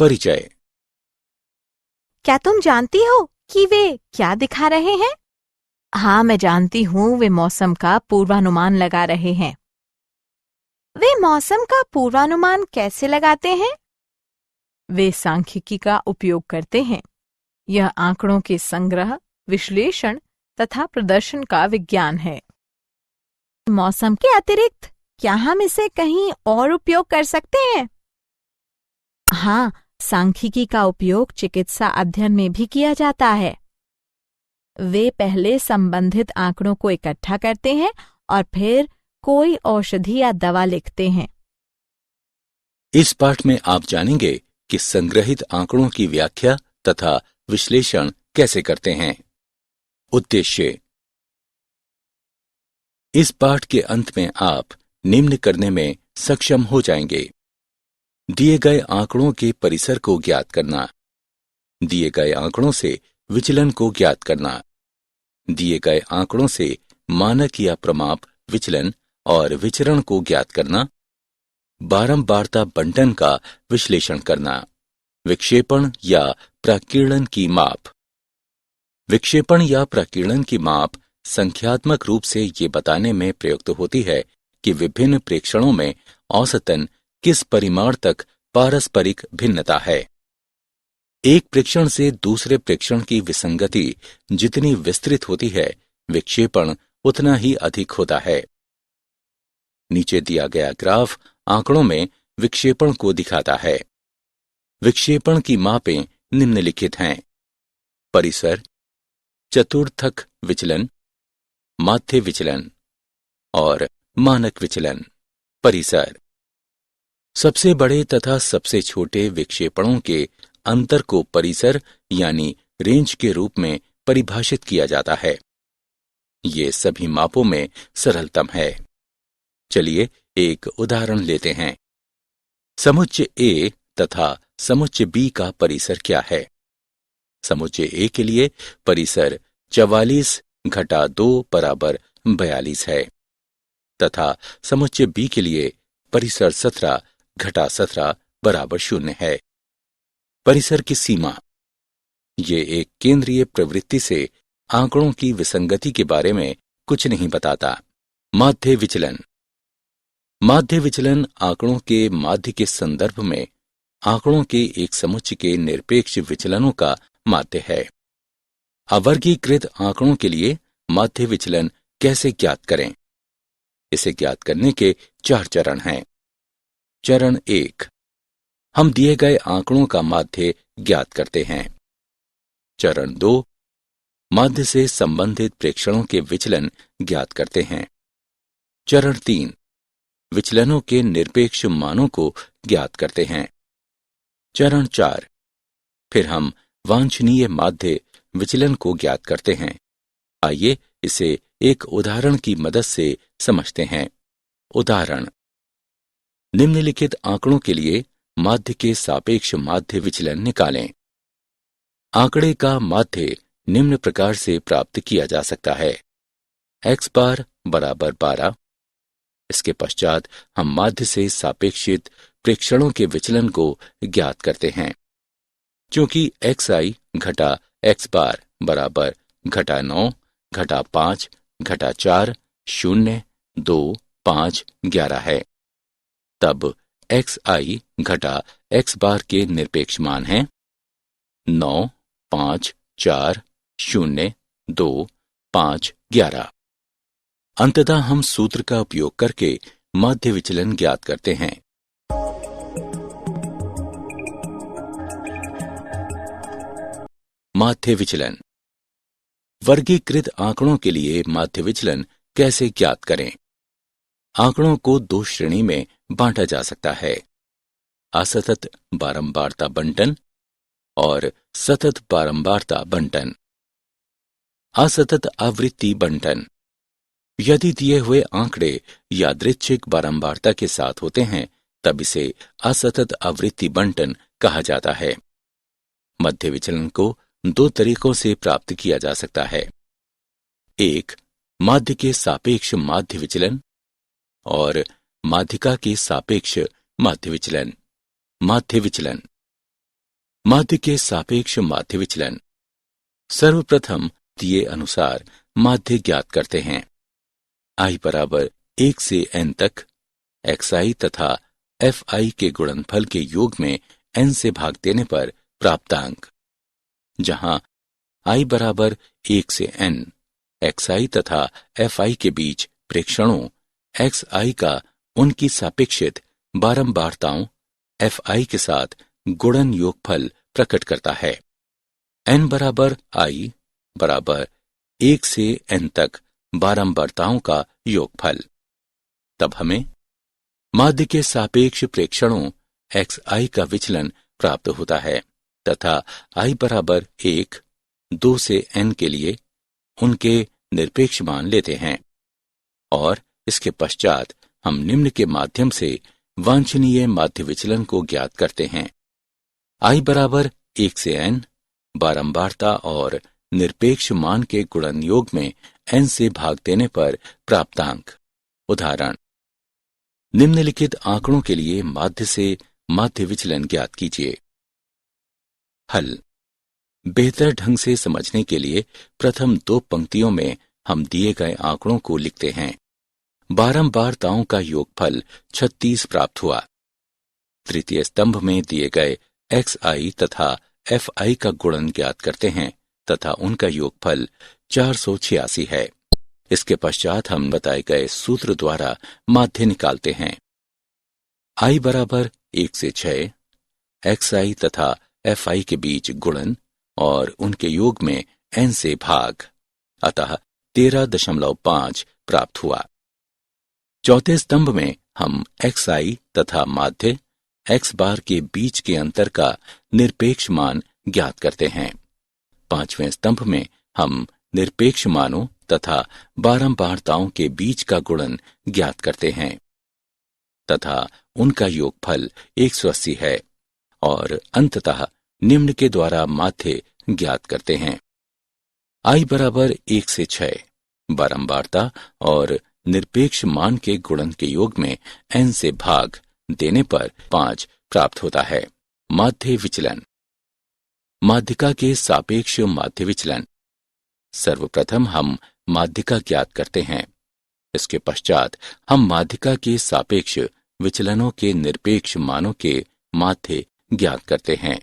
परिचय। क्या तुम जानती हो कि वे क्या दिखा रहे हैं? हाँ, मैं जानती हूँ, वे मौसम का पूर्वानुमान लगा रहे हैं। वे मौसम का पूर्वानुमान कैसे लगाते हैं? वे सांख्यिकी का उपयोग करते हैं। यह आंकड़ों के संग्रह, विश्लेषण तथा प्रदर्शन का विज्ञान है। मौसम के अतिरिक्त क्या हम इसे कहीं और उपयोग कर सकते हैं? हाँ, सांख्यिकी का उपयोग चिकित्सा अध्ययन में भी किया जाता है। वे पहले संबंधित आंकड़ों को इकट्ठा करते हैं और फिर कोई औषधि या दवा लिखते हैं। इस पाठ में आप जानेंगे कि संग्रहित आंकड़ों की व्याख्या तथा विश्लेषण कैसे करते हैं। उद्देश्य। इस पाठ के अंत में आप निम्न करने में सक्षम हो जाएंगे। दिए गए आंकड़ों के परिसर को ज्ञात करना, दिए गए आंकड़ों से विचलन को ज्ञात करना, दिए गए आंकड़ों से मानक या प्रमाप विचलन और विचरण को ज्ञात करना, बारंबारता बंटन का विश्लेषण करना, विक्षेपण या प्रकीर्णन की माप। विक्षेपण या प्रकीर्णन की माप संख्यात्मक रूप से ये बताने में प्रयुक्त होती है कि विभिन्न प्रेक्षणों में औसतन किस परिमाण तक पारस्परिक भिन्नता है। एक प्रेक्षण से दूसरे प्रेक्षण की विसंगति जितनी विस्तृत होती है, विक्षेपण उतना ही अधिक होता है। नीचे दिया गया ग्राफ आंकड़ों में विक्षेपण को दिखाता है। विक्षेपण की मापें निम्नलिखित हैं: परिसर, चतुर्थक विचलन, माध्य विचलन और मानक विचलन। परिसर। सबसे बड़े तथा सबसे छोटे विक्षेपणों के अंतर को परिसर यानी रेंज के रूप में परिभाषित किया जाता है। ये सभी मापों में सरलतम है। चलिए एक उदाहरण लेते हैं। समुच्चय ए तथा समुच्चय बी का परिसर क्या है? समुच्चय ए के लिए परिसर 44 घटा 2 बराबर 42 है तथा समुच्चय बी के लिए परिसर 17 घटा 17 बराबर 0 है। परिसर की सीमा। ये एक केंद्रीय प्रवृत्ति से आंकड़ों की विसंगति के बारे में कुछ नहीं बताता। माध्य विचलन। माध्य विचलन आंकड़ों के माध्य के संदर्भ में आंकड़ों के एक समुच्चय के निरपेक्ष विचलनों का माध्य है। अवर्गीकृत आंकड़ों के लिए माध्य विचलन कैसे ज्ञात करें? इसे ज्ञात करने के 4 चरण हैं। चरण 1, हम दिए गए आंकड़ों का माध्य ज्ञात करते हैं। चरण 2, माध्य से संबंधित प्रेक्षणों के विचलन ज्ञात करते हैं। चरण 3, विचलनों के निरपेक्ष मानों को ज्ञात करते हैं। चरण 4, फिर हम वांछनीय माध्य विचलन को ज्ञात करते हैं। आइए इसे एक उदाहरण की मदद से समझते हैं। उदाहरण। निम्नलिखित आंकड़ों के लिए माध्य के सापेक्ष माध्य विचलन निकालें। आंकड़े का माध्य निम्न प्रकार से प्राप्त किया जा सकता है: x बार बराबर 12। इसके पश्चात हम माध्य से सापेक्षित प्रेक्षणों के विचलन को ज्ञात करते हैं। क्योंकि xi घटा x बार बराबर घटा 9 घटा 5 घटा 4 0 2 5 11 है, तब xi घटा x बार के निरपेक्ष मान हैं 9 5 4 0 2 5 11। अंततः हम सूत्र का उपयोग करके माध्य विचलन ज्ञात करते हैं। माध्य विचलन। वर्गीकृत आंकड़ों के लिए माध्य विचलन कैसे ज्ञात करें? आंकड़ों को 2 श्रेणी में बांटा जा सकता है: असतत बारंबारता बंटन और सतत बारंबारता बंटन। असतत आवृत्ति बंटन। यदि दिए हुए आंकड़े यादृच्छिक बारंबारता के साथ होते हैं, तब इसे असतत आवृत्ति बंटन कहा जाता है। मध्य विचलन को 2 तरीकों से प्राप्त किया जा सकता है: एक, माध्य के सापेक्ष माध्य विचलन और माध्यिका के सापेक्ष माध्य विचलन। माध्य विचलन। माध्य के सापेक्ष माध्य विचलन। सर्वप्रथम दिए अनुसार माध्य ज्ञात करते हैं। i बराबर 1 से n तक xi तथा fi के गुणनफल के योग में n से भाग देने पर प्राप्तांक, जहां i बराबर 1 से n xi तथा fi के प्रत्येक प्रेक्षणों xi का उनकी सापेक्षित बारंबारताओं fi के साथ गुणन योगफल प्रकट करता है। n बराबर i बराबर 1 से n तक बारंबारताओं का योगफल। तब हमें माध्य के सापेक्ष प्रेक्षणों xi का विचलन प्राप्त होता है तथा i बराबर 1, 2 से n के लिए उनके निरपेक्ष मान लेते हैं और इसके पश्चात हम निम्न के माध्यम से वांछनीय माध्य विचलन को ज्ञात करते हैं। i बराबर 1 से n बारंबारता और निरपेक्ष मान के गुणन योग में n से भाग देने पर प्राप्तांक। उदाहरण, निम्नलिखित आंकड़ों के लिए माध्य से माध्य विचलन ज्ञात कीजिए। हल। बेहतर ढंग से समझने के लिए प्रथम 2 पंक्तियों में हम दिए गए आंकड़ों को लिखते हैं। बारंबारताओं का योगफल 36 प्राप्त हुआ। तृतीय स्तंभ में दिए गए xi तथा fi का गुणन ज्ञात करते हैं तथा उनका योगफल 486 है। इसके पश्चात हम बताए गए सूत्र द्वारा माध्य निकालते हैं। i बराबर 1 से 6 xi तथा fi के बीच गुणन और उनके योग में n से भाग, अतः 13.5 प्राप्त हुआ। चौथे स्तंभ में हम xi तथा माध्य x बार के बीच के अंतर का निरपेक्ष मान ज्ञात करते हैं। पांचवें स्तंभ में हम निरपेक्ष मानों तथा बारंबारताओं के बीच का गुणन ज्ञात करते हैं तथा उनका योगफल 180 है और अंततः निम्न के द्वारा माध्य ज्ञात करते हैं। i बराबर 1 से 6 बारंबारता और निरपेक्ष मान के गुणन के योग में n से भाग देने पर 5 प्राप्त होता है। माध्य विचलन। माध्यिका के सापेक्ष माध्य विचलन। सर्वप्रथम हम माध्यिका ज्ञात करते हैं। इसके पश्चात हम माध्यिका के सापेक्ष विचलनों के निरपेक्ष मानों के माध्य ज्ञात करते हैं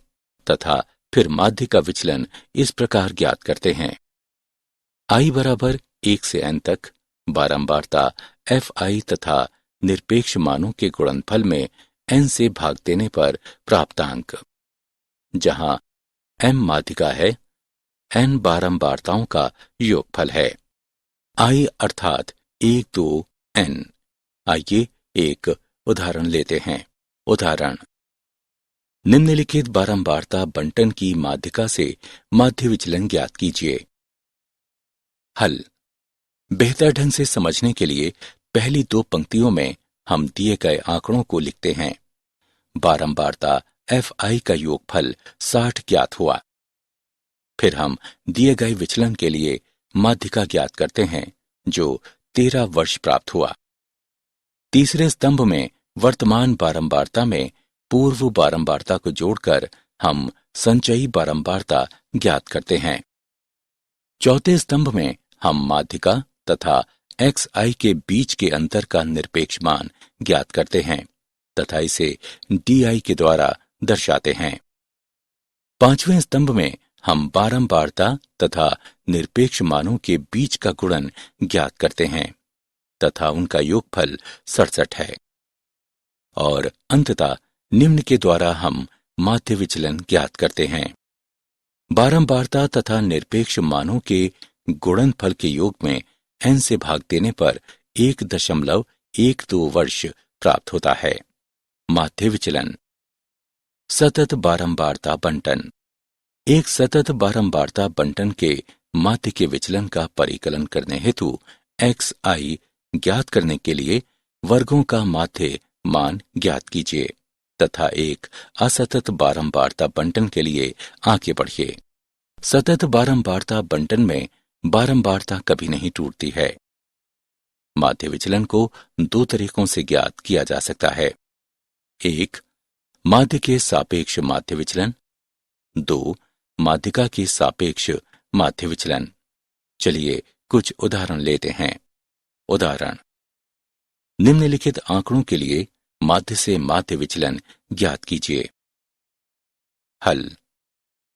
तथा फिर माध्य का विचलन इस प्रकार ज्ञात करते हैं। i बराबर 1 से n तक बारंबारता fi तथा निरपेक्ष मानों के गुणनफल में n से भाग देने पर प्राप्तांक, जहां m माध्यिका है, n बारंबारताओं का योगफल है। i अर्थात 1, 2, n। आइए एक उदाहरण लेते हैं। उदाहरण, निम्नलिखित बारंबारता बंटन की माध्यिका से माध्य विचलन ज्ञात कीजिए। हल। बेहतर ढंग से समझने के लिए पहली 2 पंक्तियों में हम दिए गए आंकड़ों को लिखते हैं। बारंबारता fi का योगफल 60 ज्ञात हुआ। फिर हम दिए गए विचलन के लिए माध्यिका ज्ञात करते हैं जो 13 वर्ष प्राप्त हुआ। तीसरे स्तंभ में वर्तमान बारंबारता में पूर्व बारंबारता को जोड़कर हम संचयी बारंबारता ज्ञात करते हैं। चौथे स्तंभ में हम माध्यिका तथा xi के बीच के अंतर का निरपेक्ष मान ज्ञात करते हैं तथा इसे di के द्वारा दर्शाते हैं। पांचवें स्तंभ में हम बारंबारता तथा निरपेक्ष मानों के बीच का गुणन ज्ञात करते हैं तथा उनका योगफल 67 है और अंततः निम्न के द्वारा हम माध्य विचलन ज्ञात करते हैं। बारंबारता तथा निरपेक्ष मानों के गुणनफल के योग में n से भाग देने पर 1.12 वर्ष प्राप्त होता है। माध्य विचलन। सतत बारंबारता बंटन। एक सतत बारंबारता बंटन के माध्य के विचलन का परिकलन करने हेतु xi ज्ञात करने के लिए वर्गों का माध्य मान ज्ञात कीजिए तथा एक असतत बारंबारता बंटन के लिए आगे बढ़िए। सतत बारंबारता बंटन में बारंबारता कभी नहीं टूटती है। माध्य विचलन को 2 तरीकों से ज्ञात किया जा सकता है। एक, माध्य के सापेक्ष माध्य विचलन 2. माध्यिका के सापेक्ष माध्य विचलन। चलिए कुछ उदाहरण लेते हैं। उदाहरण, निम्नलिखित आंकड़ों के लिए माध्य से माध्य विचलन ज्ञात कीजिए। हल।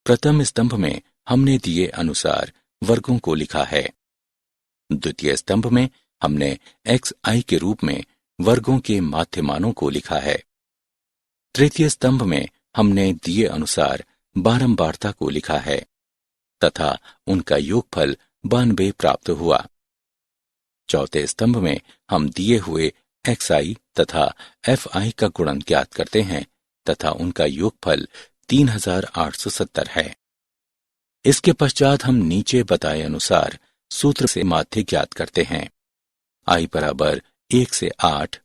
प्रथम स्तंभ में हमने दिए अनुसार वर्गों को लिखा है। द्वितीय स्तंभ में हमने xi के रूप में वर्गों के माध्य मानों को लिखा है। तृतीय स्तंभ में हमने दिए अनुसार बारंबारता को लिखा है तथा उनका योगफल 92 प्राप्त हुआ। चौथे स्तंभ में हम दिए हुए xi तथा fi का गुणन ज्ञात करते हैं तथा उनका योगफल 3870 है। इसके पश्चात हम नीचे बताए अनुसार सूत्र से माध्य ज्ञात करते हैं। i बराबर 1 से 8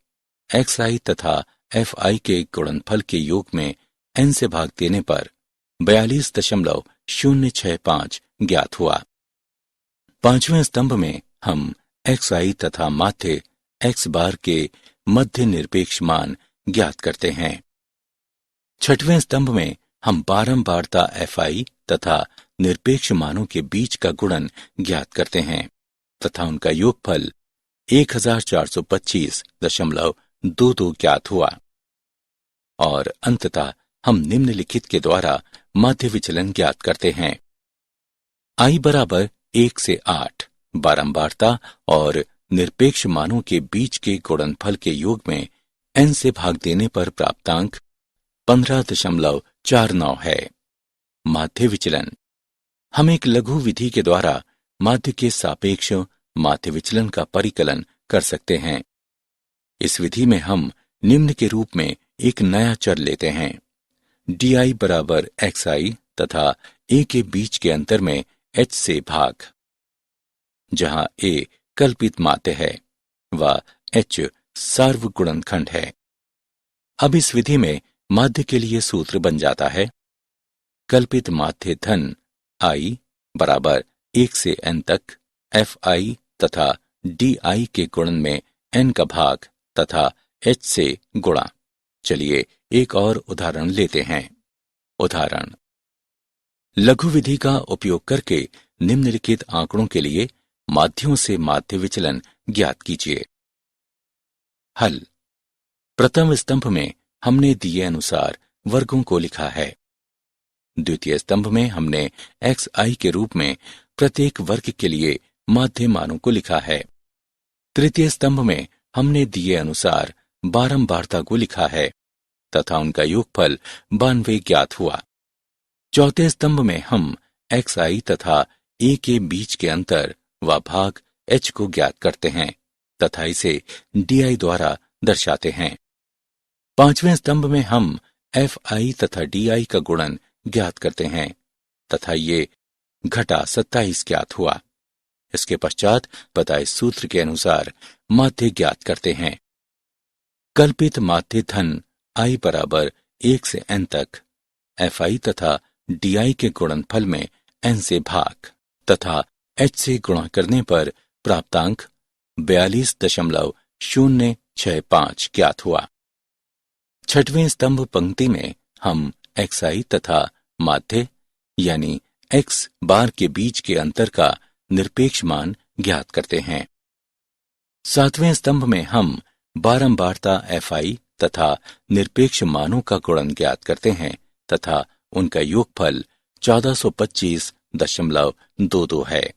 xi तथा fi के गुणनफल के योग में n से भाग देने पर 42.065 ज्ञात हुआ। पांचवें स्तंभ में हम xi तथा माध्य x बार के मध्य निरपेक्ष मान ज्ञात करते हैं। छठवें स्तंभ में हम बारंबारता fi तथा निरपेक्ष मानों के बीच का गुणन ज्ञात करते हैं तथा उनका योगफल 1425.22 ज्ञात हुआ। और अंततः हम निम्नलिखित के द्वारा माध्य विचलन ज्ञात करते हैं। i बराबर 1 से 8 बारंबारता और निरपेक्ष मानों के बीच के गुणनफल के योग में n से भाग देने पर प्राप्तांक 15.49 है। माध्य विचलन। हम एक लघु विधि के द्वारा माध्य के सापेक्ष माध्य विचलन का परिकलन कर सकते हैं। इस विधि में हम निम्न के रूप में एक नया चर लेते हैं। di बराबर xi तथा a के बीच के अंतर में h से भाग। जहां a कल्पित माध्य है व h सार्वगुणनखंड है। अब इस विधि में माध्य के लिए सूत्र बन जाता है कल्पित माध्य धन i बराबर 1 से n तक fi तथा di के गुणन में n का भाग तथा h से गुणा। चलिए एक और उदाहरण लेते हैं। उदाहरण, लघु विधि का उपयोग करके निम्नलिखित आंकड़ों के लिए माध्यों से माध्य विचलन ज्ञात कीजिए। हल। प्रथम स्तंभ में हमने दिए अनुसार वर्गों को लिखा है। द्वितीय स्तंभ में हमने xi के रूप में प्रत्येक वर्ग के लिए माध्य मानों को लिखा है। तृतीय स्तंभ में हमने दिए अनुसार बारंबारता को लिखा है तथा उनका योगफल 92 ज्ञात हुआ। चौथे स्तंभ में हम xi तथा a के बीच के अंतर व भाग h को ज्ञात करते हैं तथा इसे di द्वारा दर्शाते हैं। पांचवें स्तंभ में हम fi तथा di का गुणन ज्ञात करते हैं तथा ये घटा 27 ज्ञात हुआ। इसके पश्चात बताए सूत्र के अनुसार माध्य ज्ञात करते हैं। कल्पित माध्य धन i बराबर 1 से n तक fi तथा di के गुणनफल में n से भाग तथा h से गुणा करने पर प्राप्तांक 42.065 ज्ञात हुआ। छठवें स्तंभ पंक्ति में हम xi तथा माध्य यानी x बार के बीच के अंतर का निरपेक्ष मान ज्ञात करते हैं। सातवें स्तंभ में हम बारंबारता fi तथा निरपेक्ष मानों का गुणन ज्ञात करते हैं तथा उनका योगफल 1425.22 है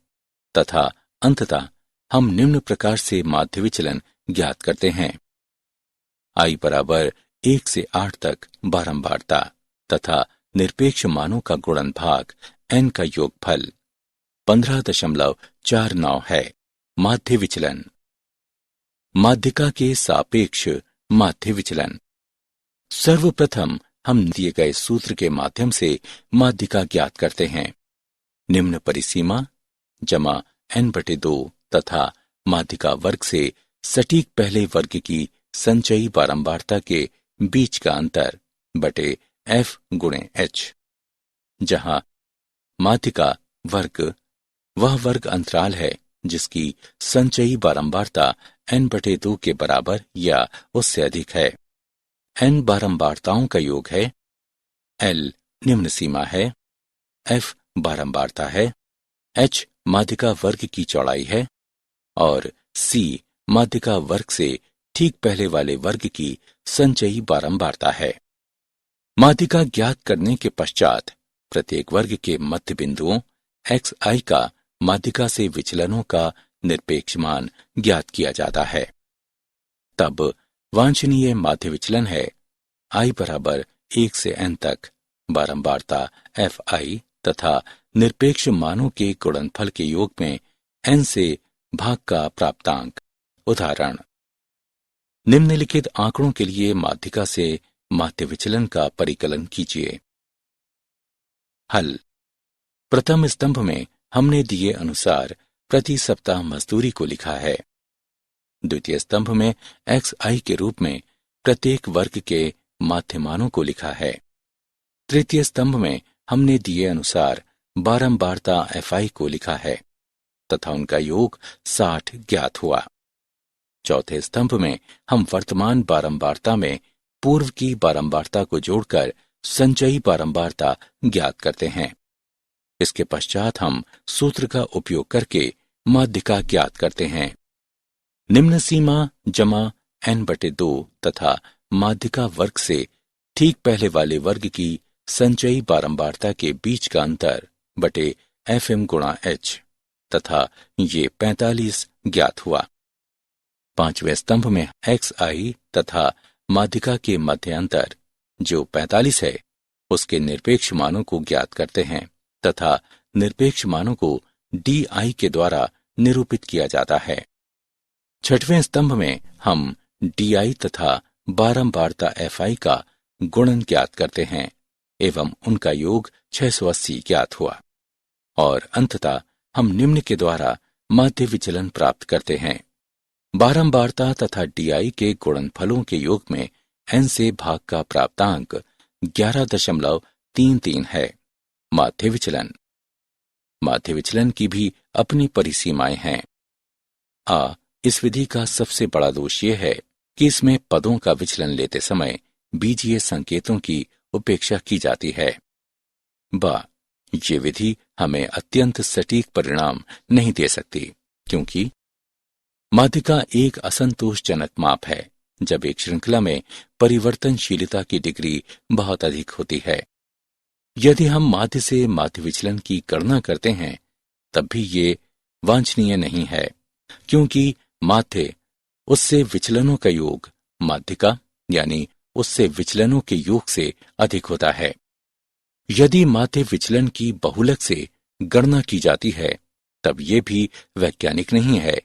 तथा अंततः हम निम्न प्रकार से माध्य विचलन ज्ञात करते हैं। i बराबर 1 से 8 तक बारंबारता तथा निरपेक्ष मानों का गुणन भाग n का योगफल 15.49 है। माध्य विचलन। माध्यिका के सापेक्ष माध्य विचलन। सर्वप्रथम हम दिए गए सूत्र के माध्यम से माध्यिका ज्ञात करते हैं। निम्न परिसीमा जमा n/2 तथा माध्यिका वर्ग से सटीक पहले वर्ग की संचयी बारंबारता के बीच का अंतर बटे f गुणे h, जहां माध्यिका वर्ग वह वर्ग अंतराल है जिसकी संचयी बारंबारता n/2 के बराबर या उससे अधिक है। n बारंबारताओं का योग है। l निम्न सीमा है F बारंबारता है, H माध्यिका वर्ग की चौड़ाई है और C माध्यिका वर्ग से ठीक पहले वाले वर्ग की संचयी बारंबारता है। माध्यिका ज्ञात करने के पश्चात प्रत्येक वर्ग के मध्य बिंदुओं xi का माध्यिका से विचलनों का निरपेक्ष मान ज्ञात किया जाता है। तब वांछनीय माध्य विचलन है i बराबर 1 से n तक बारंबारता fi तथा निरपेक्ष मानों के गुणनफल के योग में n से भाग का प्राप्तांक। उदाहरण, निम्नलिखित आंकड़ों के लिए माध्यिका से माध्य विचलन का परिकलन कीजिए। हल। प्रथम स्तंभ में हमने दिए अनुसार प्रति सप्ताह मजदूरी को लिखा है। द्वितीय स्तंभ में xi के रूप में प्रत्येक वर्ग के माध्य मानों को लिखा है। तृतीय स्तंभ में हमने दिए अनुसार बारंबारता fi को लिखा है तथा उनका योग 60 ज्ञात हुआ। चौथे स्तंभ में हम वर्तमान बारंबारता में पूर्व की बारंबारता को जोड़कर संचयी बारंबारता ज्ञात करते हैं। इसके पश्चात हम सूत्र का उपयोग करके माध्यिका ज्ञात करते हैं। निम्न सीमा जमा n/2 तथा माध्यिका वर्ग से ठीक पहले वाले वर्ग की संचयी बारंबारता के बीच का अंतर बटे fm गुणा h तथा ये 45 ज्ञात हुआ। पांचवें स्तंभ में xi तथा माध्यिका के मध्य अंतर जो 45 है उसके निरपेक्ष मानों को ज्ञात करते हैं तथा निरपेक्ष मानों को di के द्वारा निरूपित किया जाता है। छठवें स्तंभ में हम di तथा बारंबारता fi का गुणन ज्ञात करते हैं एवं उनका योग 680 ज्ञात हुआ और अंततः हम निम्न के द्वारा माध्य विचलन प्राप्त करते हैं। बारंबारता तथा di के गुणनफलों के योग में n से भाग का प्राप्तांक 11.33 है। माध्य विचलन। माध्य विचलन की भी अपनी परिसीमाएं हैं। इस विधि का सबसे बड़ा दोष यह है कि इसमें पदों का विचलन लेते समय बीजीय संकेतों की उपेक्षा की जाती है। ये विधि हमें अत्यंत सटीक परिणाम नहीं दे सकती क्योंकि माध्यिका एक असंतोषजनक माप है जब एक श्रृंखला में परिवर्तनशीलता की डिग्री बहुत अधिक होती है। यदि हम माध्य से माध्य विचलन की गणना करते हैं तब भी ये वांछनीय नहीं है क्योंकि माध्य उससे विचलनों का योग माध्यिका यानी उससे विचलनों के योग से अधिक होता है। यदि माध्य विचलन की बहुलक से गणना की जाती है तब ये भी वैज्ञानिक नहीं है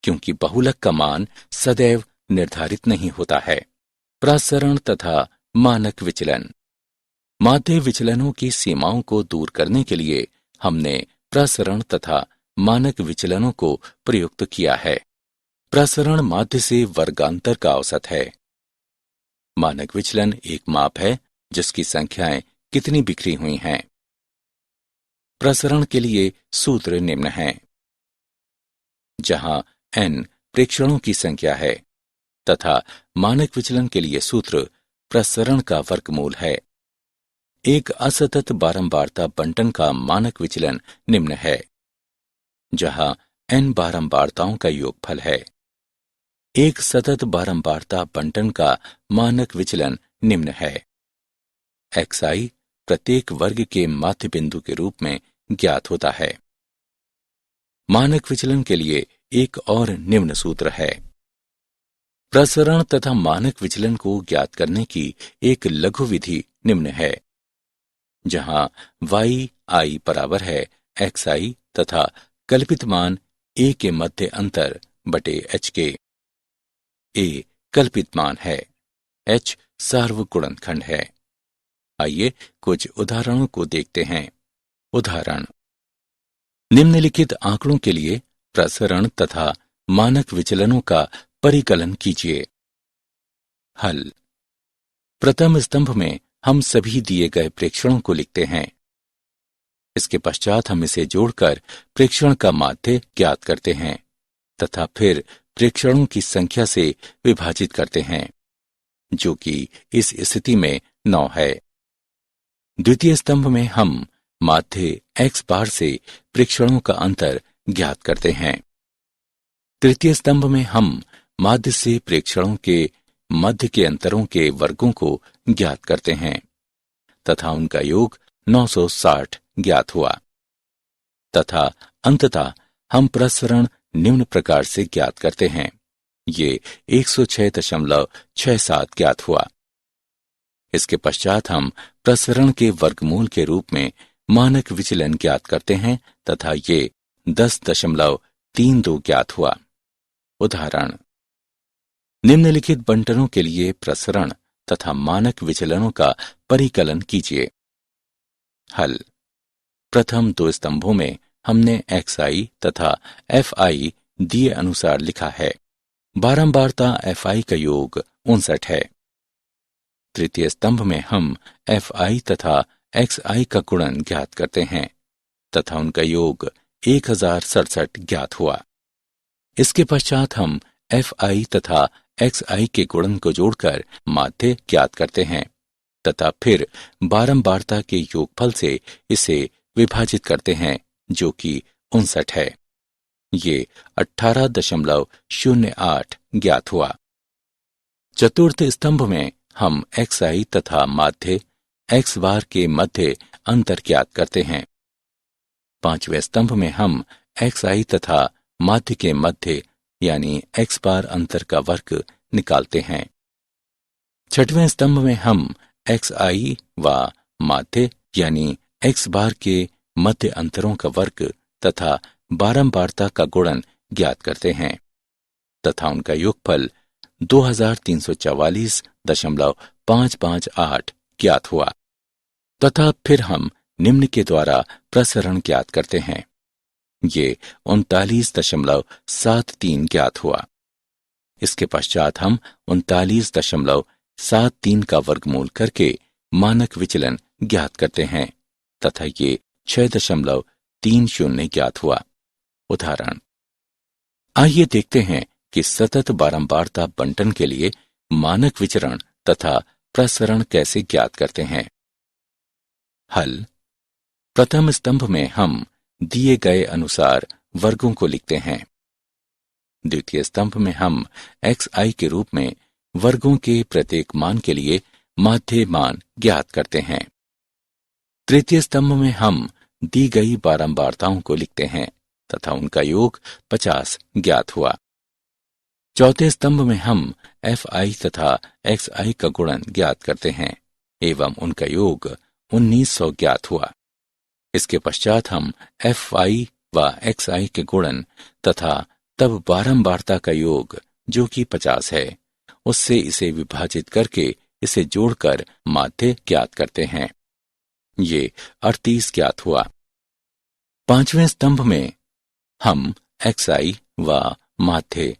क्योंकि बहुलक का मान सदैव निर्धारित नहीं होता है। प्रसरण तथा मानक विचलन। माध्य विचलनों की सीमाओं को दूर करने के लिए हमने प्रसरण तथा मानक विचलनों को प्रयुक्त किया है। प्रसरण माध्य से वर्गांतर का औसत है। मानक विचलन एक माप है जिसकी संख्याएं कितनी बिखरी हुई हैं। प्रसरण के लिए सूत्र निम्न हैं। जहां n प्रेक्षणों की संख्या है तथा मानक विचलन के लिए सूत्र प्रसरण का वर्गमूल है। एक असतत बारंबारता बंटन का मानक विचलन निम्न है जहां n बारंबारताओं का योगफल है। एक सतत बारंबारता बंटन का मानक विचलन निम्न है। xi प्रत्येक वर्ग के माध्य बिंदु के रूप में ज्ञात होता है। मानक विचलन के लिए एक और निम्न सूत्र है। प्रसरण तथा मानक विचलन को ज्ञात करने की एक लघु विधि निम्न है जहां yi बराबर है xi तथा कल्पित मान a के मध्य अंतर बटे h के। a कल्पित मान है, h सार्वगुणनखंड है। आइए कुछ उदाहरणों को देखते हैं। उदाहरण, निम्नलिखित आंकड़ों के लिए प्रसरण तथा मानक विचलनों का परिकलन कीजिए। हल। प्रथम स्तंभ में हम सभी दिए गए प्रेक्षणों को लिखते हैं। इसके पश्चात हम इसे जोड़कर प्रेक्षण का माध्य ज्ञात करते हैं तथा फिर प्रेक्षणों की संख्या से विभाजित करते हैं जो कि इस स्थिति में 9 है। द्वितीय स्तंभ में हम माध्य x बार से प्रेक्षणों का अंतर ज्ञात करते हैं। तृतीय स्तंभ में हम माध्य से प्रेक्षणों के मध्य के अंतरों के वर्गों को ज्ञात करते हैं तथा उनका योग 960 ज्ञात हुआ तथा अंततः हम प्रसरण निम्न प्रकार से ज्ञात करते हैं। ये 106.67 ज्ञात हुआ। इसके पश्चात हम प्रसरण के वर्गमूल के रूप में मानक विचलन ज्ञात करते हैं तथा ये 10.32 ज्ञात हुआ। उदाहरण, निम्नलिखित बंटनों के लिए प्रसरण तथा मानक विचलनों का परिकलन कीजिए। हल। प्रथम दो स्तंभों में हमने xi तथा fi दिए अनुसार लिखा है। बारंबारता fi का योग 59 है। तृतीय स्तंभ में हम fi तथा xi का गुणन ज्ञात करते हैं तथा उनका योग 1067 ज्ञात हुआ। इसके पश्चात हम fi तथा xi के गुणन को जोड़कर माध्य ज्ञात करते हैं तथा फिर बारंबारता के योगफल से इसे विभाजित करते हैं जो कि 59 है। ये 18.08 ज्ञात हुआ। चतुर्थ स्तंभ में हम xi तथा माध्य x बार के मध्य अंतर ज्ञात करते हैं। पांचवें स्तंभ में हम xi तथा माध्य के मध्य यानी x बार अंतर का वर्ग निकालते हैं। छठवें स्तंभ में हम xi व माध्य यानी x बार के मध्य अंतरों का वर्ग तथा बारंबारता का गुणन ज्ञात करते हैं तथा उनका योगफल 2344.558 ज्ञात हुआ तथा फिर हम निम्न के द्वारा प्रसरण ज्ञात करते हैं। ये 39.73 ज्ञात हुआ। इसके पश्चात हम 39.73 का वर्गमूल करके मानक विचलन ज्ञात करते हैं तथा ये 6.30 ज्ञात हुआ। उदाहरण, आइए देखते हैं कि सतत बारंबारता बंटन के लिए मानक विचरण तथा प्रसरण कैसे ज्ञात करते हैं। हल। प्रथम स्तंभ में हम दिए गए अनुसार वर्गों को लिखते हैं। द्वितीय स्तंभ में हम xi के रूप में वर्गों के प्रत्येक मान के लिए माध्य मान ज्ञात करते हैं। तृतीय स्तंभ में हम दी गई बारंबारताओं को लिखते हैं तथा उनका योग 50 ज्ञात हुआ। चौथे स्तंभ में हम fi तथा xi का गुणन ज्ञात करते हैं एवं उनका योग 1900 ज्ञात हुआ। इसके पश्चात हम fi व xi के गुणन तथा तब बारंबारता का योग जो कि 50 है उससे इसे विभाजित करके इसे जोड़कर माध्य ज्ञात करते हैं। ये 38 ज्ञात हुआ। पांचवें स्तंभ में हम xi व माध्य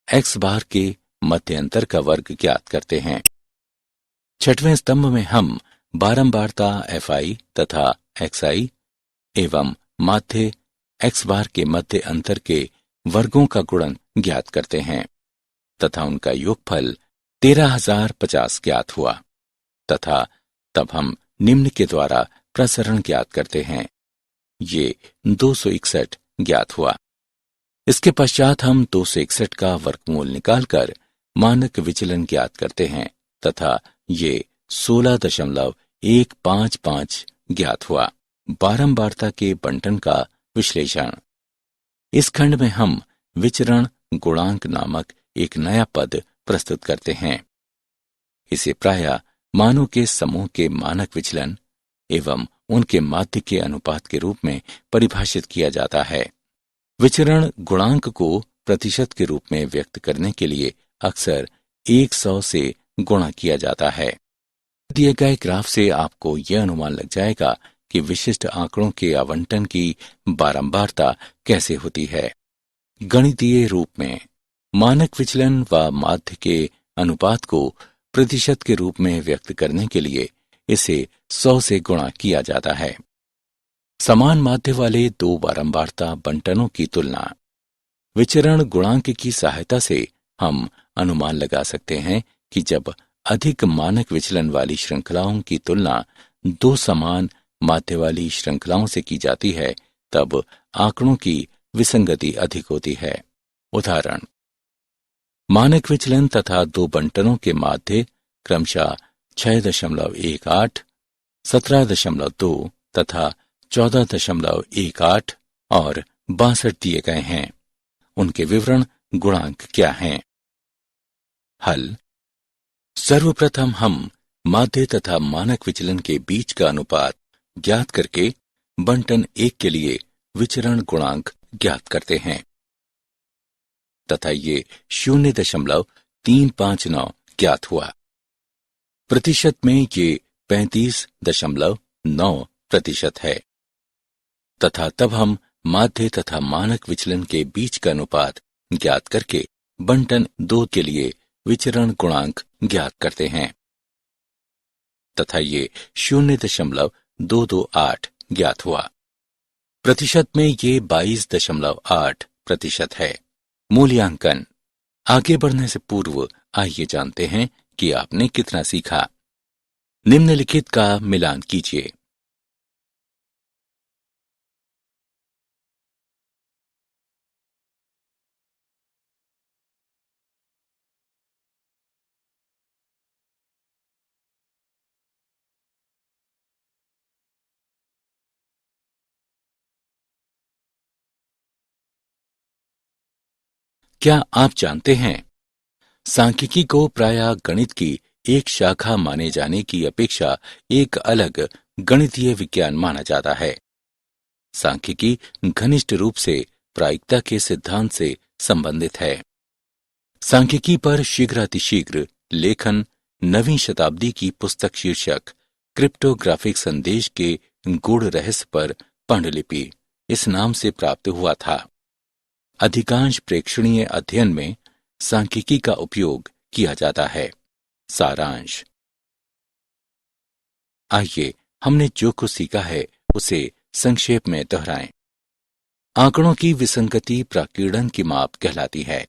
x बार के मध्य अंतर का वर्ग ज्ञात करते हैं। छठवें स्तंभ में हम बारंबारता fi तथा xi एवं माध्य x बार के मध्य अंतर के वर्गों का गुणन ज्ञात करते हैं तथा उनका योगफल 13,050 ज्ञात हुआ तथा तब हम निम्न के द्वारा प्रसरण ज्ञात करते हैं। ये 261 ज्ञात हुआ। इसके पश्चात हम 261 का वर्गमूल निकालकर मानक विचलन ज्ञात करते हैं तथा ये 16.155 ज्ञात हुआ। बारंबारता के बंटन का विश्लेषण। इस खंड में हम विचरण गुणांक नामक एक नया पद प्रस्तुत करते हैं। इसे प्रायः मानों के समूह के मानक विचलन एवं उनके माध्य के अनुपात के रूप में परिभाषित किया जाता है। विचरण गुणांक को प्रतिशत के रूप में व्यक्त करने के लिए अक्सर 100 से गुणा किया जाता है। दिए गए ग्राफ से आपको यह अनुमान लग जाएगा कि विशिष्ट आंकड़ों के आवंटन की बारंबारता कैसे होती है। गणितीय रूप में मानक विचलन व माध्य के अनुपात को प्रतिशत के रूप में व्यक्त करने के लिए इसे 100 से गुणा किया जाता है। समान माध्य वाले दो बारंबारता बंटनों की तुलना। विचरण गुणांक की सहायता से हम अनुमान लगा सकते हैं कि जब अधिक मानक विचलन वाली श्रृंखलाओं की तुलना दो समान माध्य वाली श्रृंखलाओं से की जाती है तब आंकड़ों की विसंगति अधिक होती है। उदाहरण, मानक विचलन तथा दो बंटनों के माध्य क्रमशः 6.18, 17.2 तथा 14.18 और 62 दिए गए हैं। उनके विवरण गुणांक क्या हैं? हल। सर्वप्रथम हम माध्य तथा मानक विचलन के बीच का अनुपात ज्ञात करके बंटन 1 के लिए विचरण गुणांक ज्ञात करते हैं तथा ये 0.359 ज्ञात हुआ। प्रतिशत में ये 35.9% है तथा तब हम माध्य तथा मानक विचलन के बीच का अनुपात ज्ञात करके बंटन 2 के लिए विचरण गुणांक ज्ञात करते हैं तथा ये 0.228 ज्ञात हुआ। प्रतिशत में ये 22.8% है। मूल्यांकन। आगे बढ़ने से पूर्व आइए जानते हैं कि आपने कितना सीखा। निम्नलिखित का मिलान कीजिए। क्या आप जानते हैं, सांख्यिकी को प्रायः गणित की एक शाखा माने जाने की अपेक्षा एक अलग गणितीय विज्ञान माना जाता है। सांख्यिकी घनिष्ठ रूप से प्रायिकता के सिद्धांत से संबंधित है। सांख्यिकी पर शीघ्रातिशीघ्र लेखन नवीं शताब्दी की पुस्तक शीर्षक क्रिप्टोग्राफिक संदेश के गूढ़ रहस्य पर पांडुलिपि इस नाम से प्राप्त हुआ था। अधिकांश प्रेक्षणीय अध्ययन में सांख्यिकी का उपयोग किया जाता है। सारांश। आइए हमने जो कुछ सीखा है उसे संक्षेप में दोहराएं। आंकड़ों की विसंगति प्राकीर्णन की माप कहलाती है।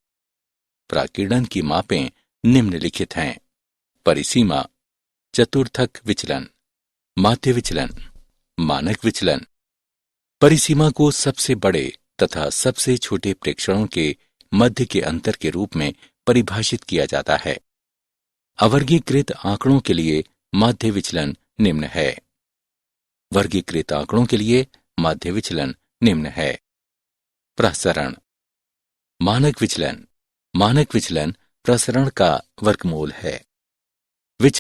प्राकीर्णन की मापें निम्नलिखित हैं। परिसीमा, चतुर्थक विचलन, माध्य विचलन, मानक विचलन। परिसीमा को सबसे बड़े तथा सबसे छोटे प्रेक्षणों के मध्य के अंतर के रूप में परिभाषित किया जाता है। अवर्गीकृत आंकड़ों के लिए माध्य विचलन निम्न है। वर्गीकृत आंकड़ों के लिए माध्य विचलन निम्न है। प्रसरण। मानक विचलन प्रसरण का वर्गमूल है।